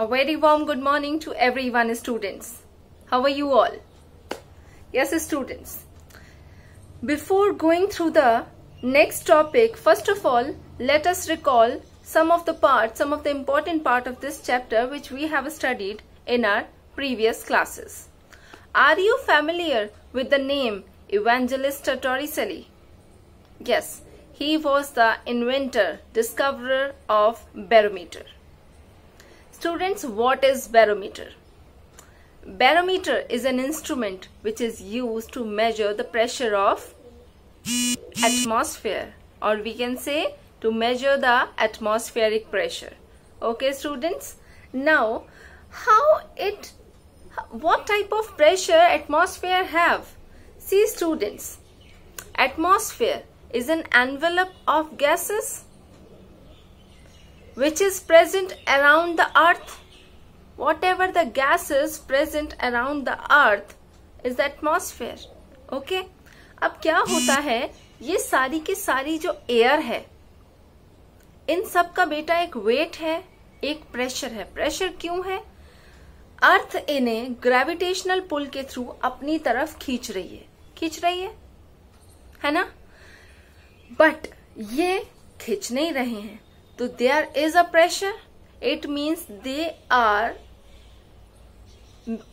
A very warm good morning to everyone, students. How are you all? Yes, students. Before going through the next topic, first of all, let us recall some of the important part of this chapter which we have studied in our previous classes. Are you familiar with the name Evangelista Torricelli? Yes, he was the inventor, discoverer of barometer. Students, what is barometer? Barometer is an instrument which is used to measure the pressure of atmosphere, or we can say to measure the atmospheric pressure. Okay, students? Now, what type of pressure atmosphere have? See, students, atmosphere is an envelope of gases which is present around the earth. Whatever the gases present around the earth is the atmosphere. Okay? अब क्या होता है, ये सारी की सारी जो air है, इन सब का बेटा एक वेट है, एक प्रेशर है. प्रेशर क्यों है? अर्थ इन्हें ग्रेविटेशनल पुल के थ्रू अपनी तरफ खींच रही है ना? बट ये खींच नहीं रहे हैं, तो there is a pressure. It means they are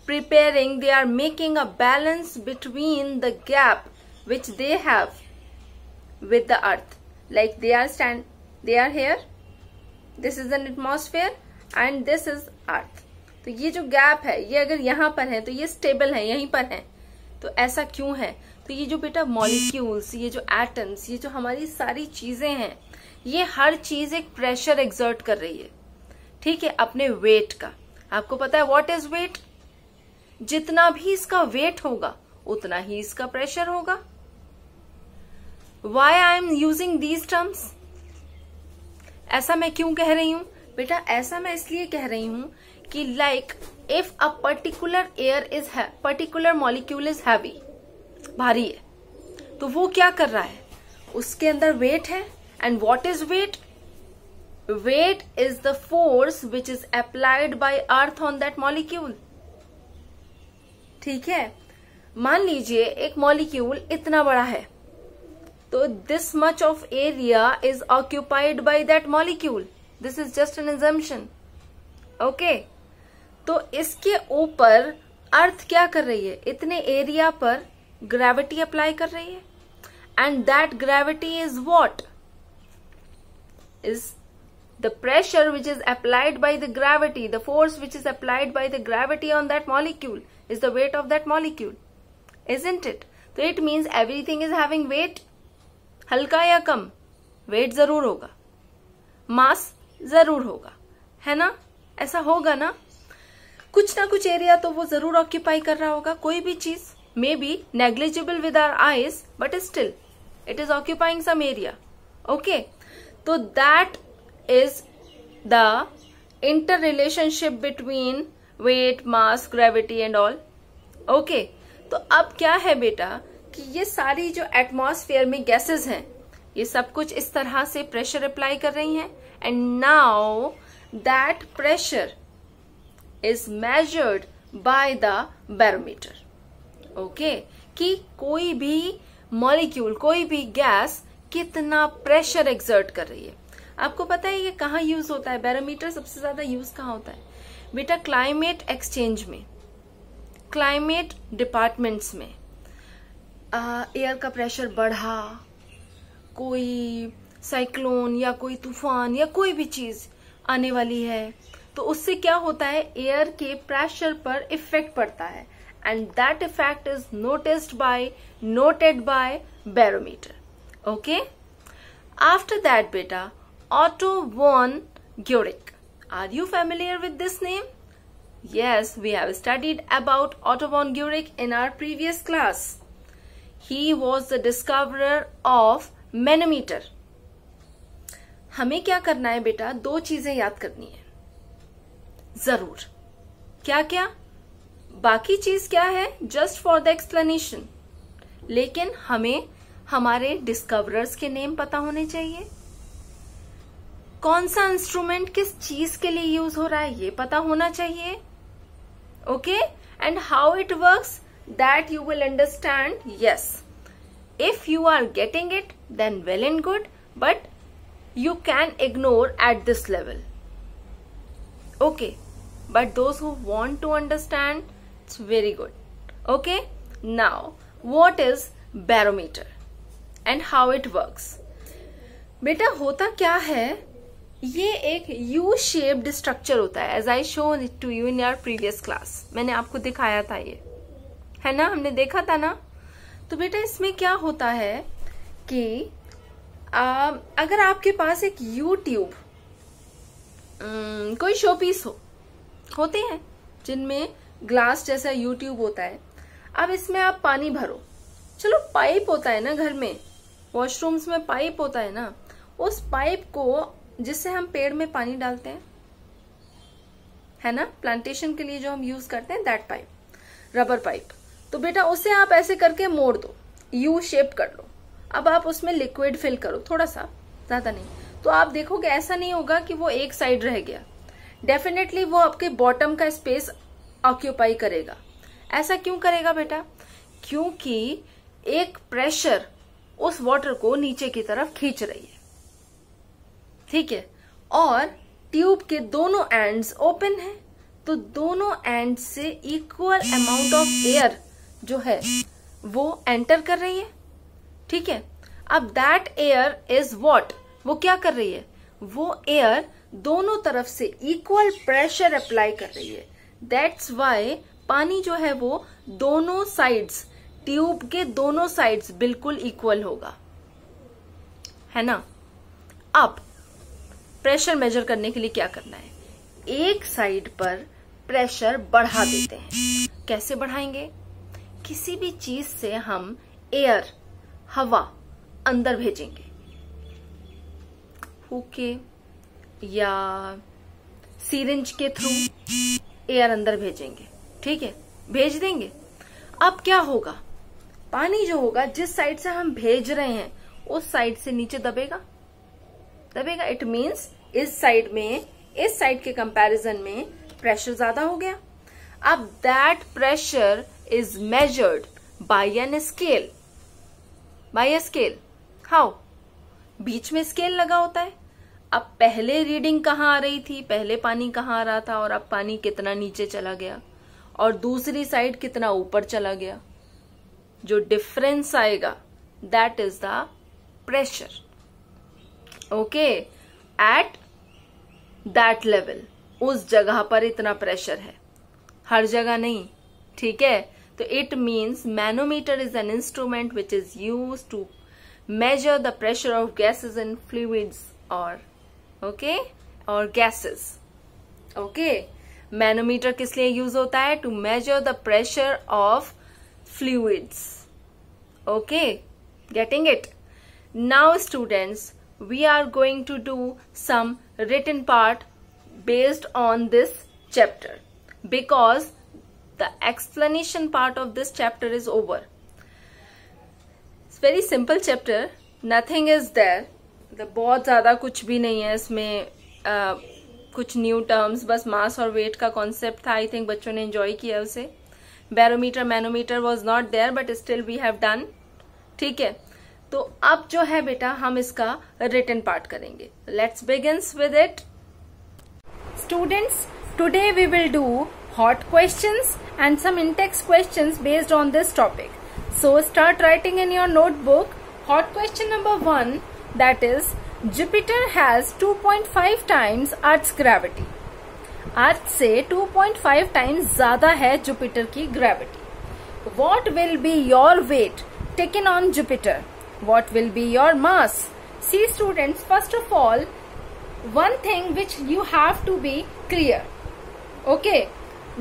preparing, they are making a balance between the gap which they have with the earth. Like they are here, this is an atmosphere and this is earth. तो ये जो gap है, ये अगर यहाँ पर है तो ये स्टेबल है, यहीं पर है. तो ऐसा क्यों है? तो ये जो बेटा मॉलिक्यूल्स, ये जो एटम्स, ये जो हमारी सारी चीजें हैं, ये हर चीज एक प्रेशर एक्सर्ट कर रही है. ठीक है, अपने वेट का. आपको पता है व्हाट इज वेट? जितना भी इसका वेट होगा उतना ही इसका प्रेशर होगा. Why I am using these terms? ऐसा मैं क्यों कह रही हूं बेटा? ऐसा मैं इसलिए कह रही हूं कि like if a particular molecule is heavy, भारी है, तो वो क्या कर रहा है? उसके अंदर वेट है. And what is weight? Weight is the force which is applied by earth on that molecule. ठीक है, मान लीजिए एक मॉलिक्यूल इतना बड़ा है, तो this much of area is occupied by that molecule. This is just an assumption. Okay, तो इसके ऊपर अर्थ क्या कर रही है? इतने एरिया पर ग्रेविटी अप्लाई कर रही है. And that gravity is what? Is the pressure which is applied by the gravity, the force which is applied by the gravity on that molecule is the weight of that molecule, isn't it? So it means everything is having weight. हल्का या कम, weight जरूर होगा, mass जरूर होगा, है ना? ऐसा होगा ना? कुछ ना कुछ एरिया तो वो जरूर ऑक्यूपाई कर रहा होगा. कोई भी चीज may be negligible with our eyes, but still it is occupying some area. Okay, so that is the interrelationship between weight, mass, gravity and all. Okay, तो अब क्या है बेटा कि ये सारी जो एटमॉस्फेयर में गैसेस हैं, ये सब कुछ इस तरह से प्रेशर अप्लाई कर रही हैं. And now that pressure is measured by the barometer. Okay, कि कोई भी मॉलिक्यूल, कोई भी गैस कितना प्रेशर एक्सर्ट कर रही है. आपको पता है ये कहाँ यूज होता है? बैरोमीटर सबसे ज्यादा यूज कहाँ होता है बेटा? क्लाइमेट एक्सचेंज में, क्लाइमेट डिपार्टमेंट्स में. एयर का प्रेशर बढ़ा, कोई साइक्लोन या कोई तूफान या कोई भी चीज आने वाली है, तो उससे क्या होता है? एयर के प्रेशर पर इफेक्ट पड़ता है. And that effect is noted bye barometer. Okay, after that बेटा Otto von Guericke. Are you familiar with this name? Yes, we have studied about Otto von Guericke in our previous class. He was the discoverer of manometer. हमें क्या करना है बेटा? दो चीजें याद करनी है जरूर. क्या क्या? बाकी चीज क्या है? Just for the explanation. लेकिन हमें हमारे डिस्कवरर्स के नेम पता होने चाहिए. कौन सा इंस्ट्रूमेंट किस चीज के लिए यूज हो रहा है ये पता होना चाहिए. Okay, and how it works that you will understand. Yes, if you are getting it then well and good, but you can ignore at this level. Okay, but those who want to understand, it's very good. Okay, now what is barometer and how it works? बेटा होता क्या है, ये एक U shaped structure होता है, as I shown it to you in your previous class. मैंने आपको दिखाया था, ये है ना, हमने देखा था ना. तो बेटा इसमें क्या होता है कि अगर आपके पास एक यू ट्यूब, कोई शो पीस होते हैं जिनमें ग्लास जैसा यू ट्यूब होता है. अब इसमें आप पानी भरो, चलो पाइप होता है ना घर में, वॉशरूम्स में पाइप होता है ना, उस पाइप को जिससे हम पेड़ में पानी डालते हैं, है ना, प्लांटेशन के लिए जो हम यूज करते हैं, दैट पाइप, रबर पाइप. तो बेटा उसे आप ऐसे करके मोड़ दो, यू शेप कर लो. अब आप उसमें लिक्विड फिल करो, थोड़ा सा, ज्यादा नहीं. तो आप देखोगे ऐसा नहीं होगा कि वो एक साइड रह गया, डेफिनेटली वो आपके बॉटम का स्पेस ऑक्यूपाई करेगा. ऐसा क्यों करेगा बेटा? क्योंकि एक प्रेशर उस वाटर को नीचे की तरफ खींच रही है. ठीक है, और ट्यूब के दोनों एंड्स ओपन है, तो दोनों एंड से इक्वल अमाउंट ऑफ एयर जो है वो एंटर कर रही है. ठीक है, अब दैट एयर इज व्हाट, वो क्या कर रही है, वो एयर दोनों तरफ से इक्वल प्रेशर अप्लाई कर रही है. दैट्स वाई पानी जो है वो दोनों साइड्स, ट्यूब के दोनों साइड्स बिल्कुल इक्वल होगा, है ना. अब प्रेशर मेजर करने के लिए क्या करना है, एक साइड पर प्रेशर बढ़ा देते हैं. कैसे बढ़ाएंगे? किसी भी चीज से हम एयर, हवा अंदर भेजेंगे, हुके या सीरिंज के थ्रू एयर अंदर भेजेंगे. ठीक है, भेज देंगे. अब क्या होगा, पानी जो होगा जिस साइड से हम भेज रहे हैं उस साइड से नीचे दबेगा. इट मीन्स इस साइड में, इस साइड के कंपैरिजन में प्रेशर ज्यादा हो गया. अब that pressure is measured by an scale. By a scale, how? बीच में स्केल लगा होता है. अब पहले रीडिंग कहाँ आ रही थी, पहले पानी कहाँ आ रहा था, और अब पानी कितना नीचे चला गया, और दूसरी साइड कितना ऊपर चला गया. जो डिफरेंस आएगा that is the pressure. Okay, at that level, उस जगह पर इतना प्रेशर है, हर जगह नहीं. ठीक है, तो it means manometer is an instrument which is use to measure the pressure of gases and fluids or gases. Okay, manometer किस लिए यूज होता है? To measure the pressure of fluids. Okay, getting it? Now students, we are going to do some written part based on this chapter, because the explanation part of this chapter is over. Very simple chapter, nothing is there. बहुत ज्यादा कुछ भी नहीं है इसमें, कुछ new terms, बस मास और वेट का कॉन्सेप्ट था. आई थिंक बच्चों ने एंजॉय किया उसे. Barometer, manometer was not there, but still we have done. ठीक है, तो अब जो है बेटा हम इसका रिटन पार्ट करेंगे. Let's begins with it. Students, today we will do hot questions and some in text questions based on this topic. So start writing in your notebook. Hot question number 1, that is, Jupiter has 2.5 times Earth's gravity. Earth से 2.5 times ज्यादा है Jupiter की gravity. What will be your weight taken on Jupiter? What will be your mass? See students, first of all, one thing which you have to be clear. Okay,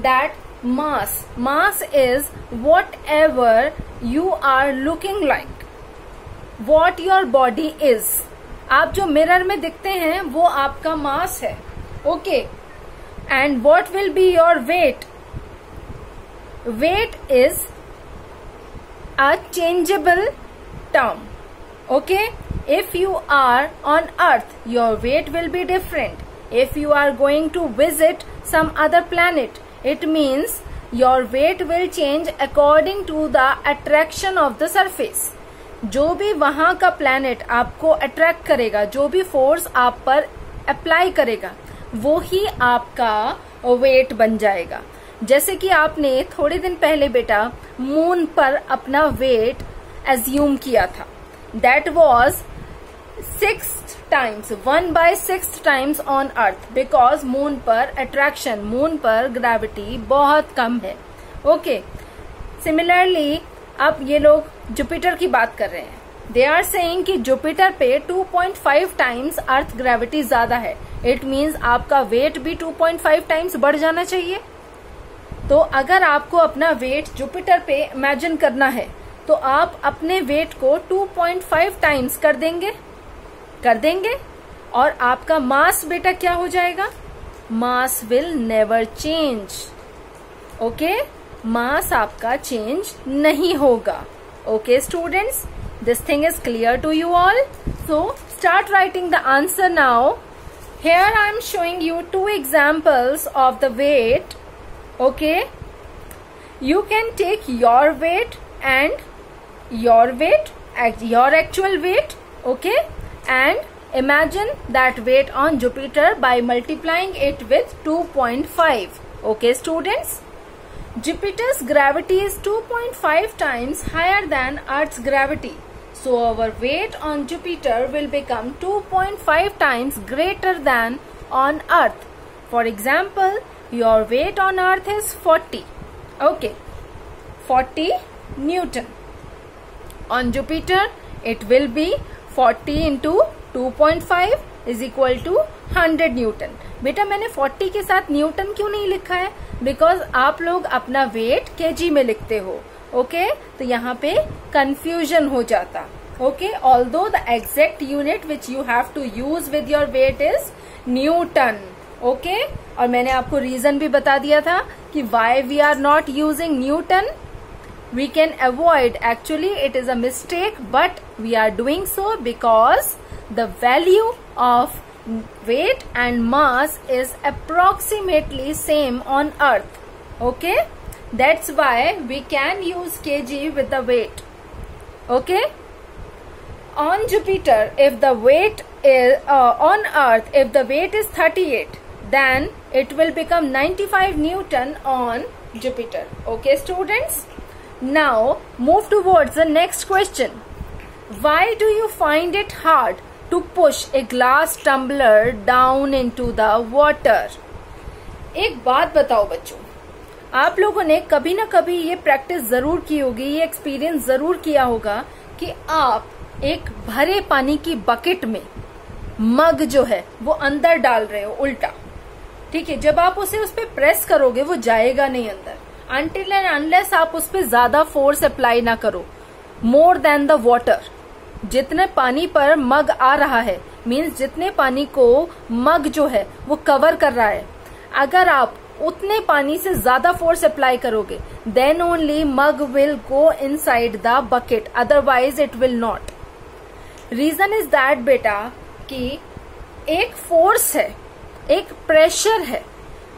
that mass is whatever you are looking like, what your body is. आप जो mirror में दिखते हैं वो आपका मास है. Okay, and what will be your weight? Weight is a changeable term. Okay, If you are on earth, your weight will be different. If you are going to visit some other planet, it means your weight will change according to the attraction of the surface. जो भी वहां का planet आपको attract करेगा, जो भी force आप पर अप्लाई करेगा, वो ही आपका वेट बन जाएगा. जैसे कि आपने थोड़े दिन पहले बेटा मून पर अपना वेट एज्यूम किया था. That was 1/6 times on earth, because moon पर अट्रैक्शन, मून पर ग्रेविटी बहुत कम है. ओके. सिमिलरली अब ये लोग जुपिटर की बात कर रहे हैं. दे आर सेइंग कि जुपिटर पे 2.5 टाइम्स अर्थ ग्रेविटी ज्यादा है. इट मीन्स आपका वेट भी 2.5 टाइम्स बढ़ जाना चाहिए. तो अगर आपको अपना वेट जुपिटर पे इमेजिन करना है तो आप अपने वेट को 2.5 टाइम्स कर देंगे और आपका मास बेटा क्या हो जाएगा? Mass will never change. Okay, mass आपका चेंज नहीं होगा. Okay students, this thing is clear to you all. So start writing the answer now. Here I am showing you 2 examples of the weight. Okay, you can take your weight and your actual weight. Okay, and imagine that weight on Jupiter by multiplying it with 2.5. Okay students, Jupiter's gravity is 2.5 times higher than Earth's gravity. So our weight on Jupiter will become 2.5 times greater than on Earth. For example, your weight on Earth is 40. Okay, 40 Newton. On Jupiter, it will be 40 into 2.5 is equal to 100 Newton. बेटा मैंने 40 के साथ Newton क्यों नहीं लिखा है? Because आप लोग अपना वेट केजी में लिखते हो. ओके, तो यहाँ पे कंफ्यूजन हो जाता. Okay, although the exact unit which you have to use with your weight is newton. Okay, और मैंने आपको रीजन भी बता दिया था कि why we are not using newton. We can avoid, actually it is a mistake, but we are doing so because the value of weight and mass is approximately same on earth. Okay, that's why we can use kg with the weight. Okay, on Jupiter if the weight is on earth if the weight is 38, then it will become 95 Newton on Jupiter. Okay students, now move towards the next question. Why do you find it hard to push a glass tumbler down into the water? एक बात बताओ बच्चों, आप लोगों ने कभी ना कभी ये प्रैक्टिस जरूर की होगी, ये एक्सपीरियंस जरूर किया होगा कि आप एक भरे पानी की बकेट में मग जो है वो अंदर डाल रहे हो उल्टा. ठीक है, जब आप उसे उस पर प्रेस करोगे वो जाएगा नहीं अंदर, अनटिल एंड अनलेस आप उस पर ज्यादा फोर्स अप्लाई ना करो, मोर देन द वाटर. जितने पानी पर मग आ रहा है मीन्स जितने पानी को मग जो है वो कवर कर रहा है, अगर आप उतने पानी से ज्यादा फोर्स अप्लाई करोगे then only mug will go inside the bucket, otherwise it will not. Reason is that बेटा कि एक फोर्स है, एक प्रेशर है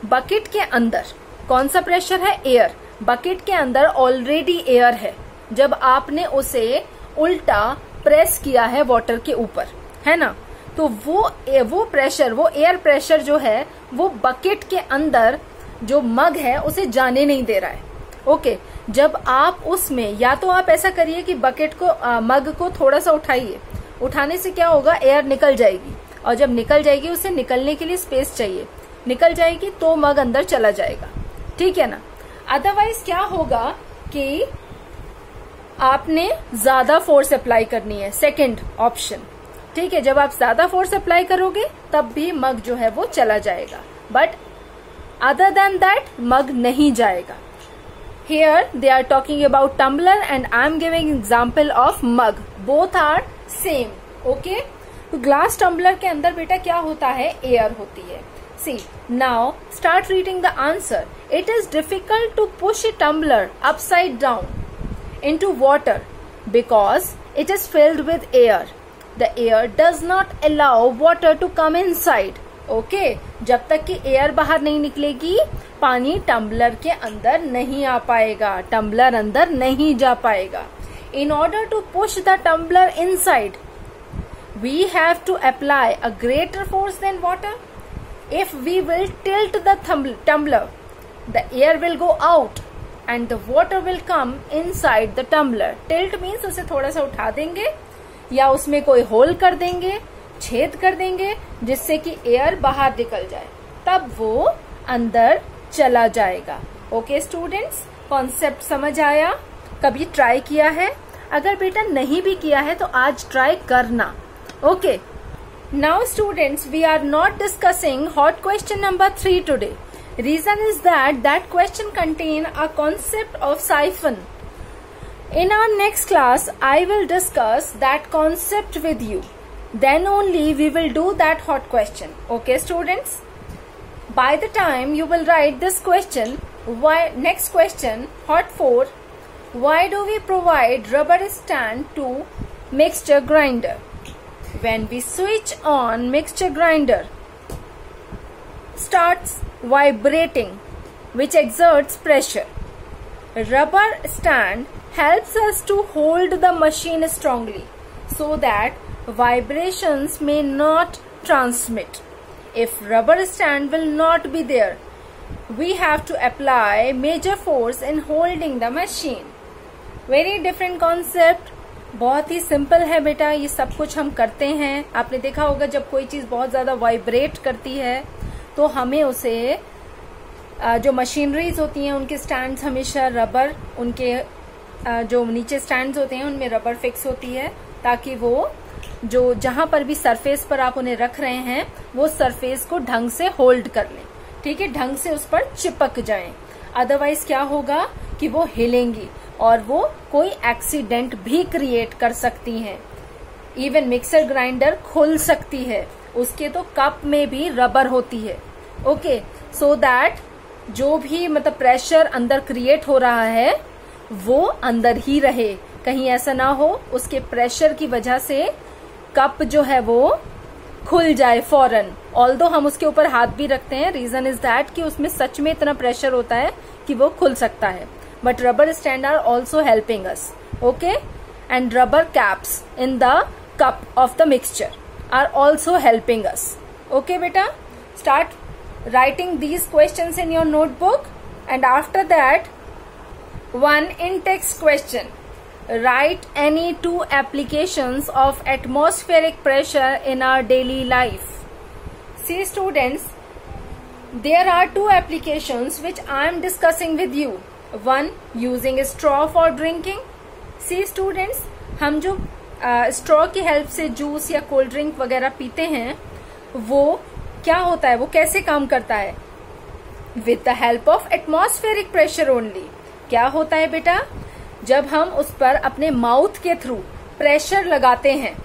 बकेट के अंदर. कौन सा प्रेशर है? एयर. बकेट के अंदर ऑलरेडी एयर है. जब आपने उसे उल्टा प्रेस किया है वाटर के ऊपर, है ना, तो वो प्रेशर, वो एयर प्रेशर जो है वो बकेट के अंदर जो मग है उसे जाने नहीं दे रहा है. ओके, जब आप उसमें, या तो आप ऐसा करिए कि बकेट को मग को थोड़ा सा उठाइए, उठाने से क्या होगा, एयर निकल जाएगी, और जब निकल जाएगी उसे निकलने के लिए स्पेस चाहिए, निकल जाएगी तो मग अंदर चला जाएगा. ठीक है ना. अदरवाइज क्या होगा कि आपने ज्यादा फोर्स अप्लाई करनी है, सेकंड ऑप्शन. ठीक है, जब आप ज्यादा फोर्स अप्लाई करोगे तब भी मग जो है वो चला जाएगा, but other than that mug नहीं जाएगा. Here they are talking about tumbler and I am giving example of mug. Both are same. Okay, तो ग्लास टम्बलर के अंदर बेटा क्या होता है? एयर होती है. See, now start reading the answer. It is difficult to push a tumbler upside down into water because it is filled with air. The air does not allow water to come inside. Okay, जब तक कि air बाहर नहीं निकलेगी पानी tumbler के अंदर नहीं आ पाएगा, टम्बलर अंदर नहीं जा पाएगा। In order to push the tumbler inside we have to apply a greater force than water. If we will tilt the tumbler, the air will go out and the water will come inside the tumbler. Tilt means उसे थोड़ा सा उठा देंगे या उसमें कोई whole कर देंगे, छेद कर देंगे जिससे कि एयर बाहर निकल जाए, तब वो अंदर चला जाएगा। ओके स्टूडेंट्स, कॉन्सेप्ट समझ आया? कभी ट्राई किया है? अगर बेटा नहीं भी किया है तो आज ट्राई करना। Okay, now students, we are not discussing hot question number 3 today. Reason is that question contain a concept of siphon. In our next class, I will discuss that concept with you. Then only we will do that hot question. Okay students? By the time you will write this question, next question, hot 4, why do we provide rubber stand to mixture grinder? When we switch on mixture grinder, starts vibrating, which exerts pressure. Rubber stand helps us to hold the machine strongly so that vibrations may not transmit. If rubber stand will not be there, we have to apply major force in holding the machine. Very different concept. बहुत ही simple है बेटा, ये सब कुछ हम करते हैं। आपने देखा होगा जब कोई चीज बहुत ज्यादा वाइब्रेट करती है तो हमें उसे जो मशीनरीज होती हैं उनके स्टैंड्स हमेशा रबर, उनके जो नीचे स्टैंड्स होते हैं उनमें रबर फिक्स होती है ताकि वो जो जहां पर भी सरफेस पर आप उन्हें रख रहे हैं वो सरफेस को ढंग से होल्ड कर लें, ठीक है, ढंग से उस पर चिपक जाएं। अदरवाइज क्या होगा कि वो हिलेंगी और वो कोई एक्सीडेंट भी क्रिएट कर सकती हैं। इवन मिक्सर ग्राइंडर खुल सकती है, उसके तो कप में भी रबर होती है। ओके, सो दैट जो भी मतलब प्रेशर अंदर क्रिएट हो रहा है वो अंदर ही रहे, कहीं ऐसा ना हो उसके प्रेशर की वजह से कप जो है वो खुल जाए फौरन। ऑल्दो हम उसके ऊपर हाथ भी रखते हैं, रीजन इज दैट कि उसमें सच में इतना प्रेशर होता है कि वो खुल सकता है। But rubber stand are also helping us, okay? And rubber caps in the cup of the mixture are also helping us. Okay, beta? Start writing these questions in your notebook, and after that, one in-text question. Write any 2 applications of atmospheric pressure in our daily life. See students, there are 2 applications which I am discussing with you. One, using a straw for drinking. See students, हम जो straw की help से juice या cold drink वगैरह पीते हैं वो क्या होता है, वो कैसे काम करता है? With the help of atmospheric pressure only. क्या होता है बेटा? जब हम उस पर अपने माउथ के थ्रू प्रेशर लगाते हैं,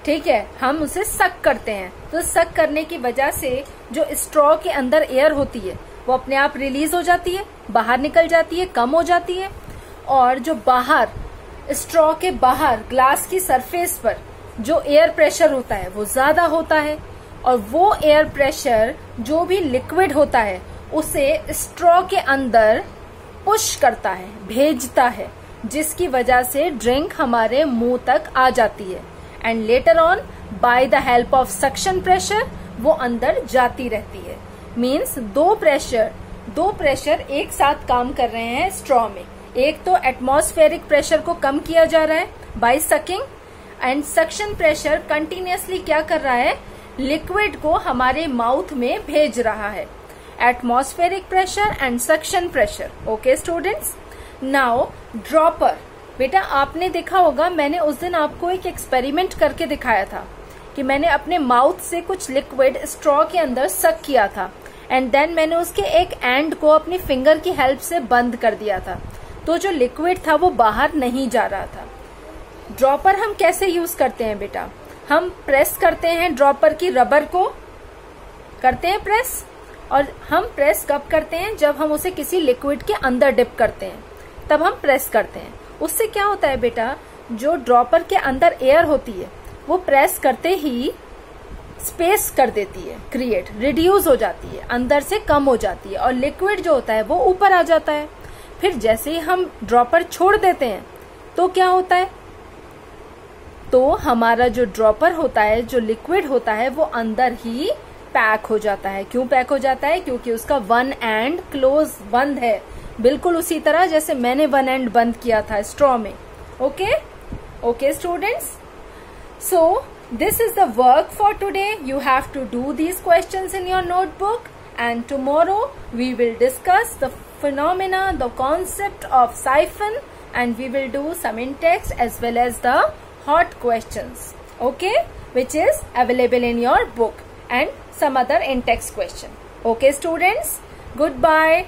ठीक है, हम उसे सक करते हैं, तो सक करने की वजह से जो स्ट्रॉ के अंदर एयर होती है वो अपने आप रिलीज हो जाती है, बाहर निकल जाती है, कम हो जाती है, और जो बाहर स्ट्रॉ के बाहर ग्लास की सरफेस पर जो एयर प्रेशर होता है वो ज्यादा होता है, और वो एयर प्रेशर जो भी लिक्विड होता है उसे स्ट्रॉ के अंदर पुश करता है, भेजता है, जिसकी वजह से ड्रिंक हमारे मुंह तक आ जाती है, and later on by the help of suction pressure वो अंदर जाती रहती है। मीन्स दो प्रेशर एक साथ काम कर रहे हैं स्ट्रॉ में। एक तो एटमॉस्फेरिक प्रेशर को कम किया जा रहा है by sucking, and suction pressure continuously क्या कर रहा है, लिक्विड को हमारे माउथ में भेज रहा है। Atmospheric pressure and suction pressure. Okay students, now dropper. बेटा आपने देखा होगा, मैंने उस दिन आपको एक एक्सपेरिमेंट करके दिखाया था कि मैंने अपने माउथ से कुछ लिक्विड स्ट्रॉ के अंदर सक किया था, एंड देन मैंने उसके एक एंड को अपनी फिंगर की हेल्प से बंद कर दिया था, तो जो लिक्विड था वो बाहर नहीं जा रहा था। ड्रॉपर हम कैसे यूज करते हैं बेटा, हम प्रेस करते हैं ड्रॉपर की रबर को, करते हैं प्रेस, और हम प्रेस कब करते हैं, जब हम उसे किसी लिक्विड के अंदर डिप करते हैं तब हम प्रेस करते हैं। उससे क्या होता है बेटा, जो ड्रॉपर के अंदर एयर होती है वो प्रेस करते ही स्पेस कर देती है, क्रिएट, रिड्यूस हो जाती है, अंदर से कम हो जाती है और लिक्विड जो होता है वो ऊपर आ जाता है। फिर जैसे ही हम ड्रॉपर छोड़ देते हैं तो क्या होता है, तो हमारा जो ड्रॉपर होता है, जो लिक्विड होता है, वो अंदर ही पैक हो जाता है। क्यों पैक हो जाता है? क्योंकि उसका वन एंड क्लोज बंद है, बिल्कुल उसी तरह जैसे मैंने वन एंड बंद किया था स्ट्रॉ में। Okay students, so this is the work for today. You have to do these questions in your notebook, and tomorrow we will discuss the phenomena, the concept of siphon, and we will do some in-text as well as the hot questions, okay, which is available in your book, and some other in-text question. Okay students, goodbye.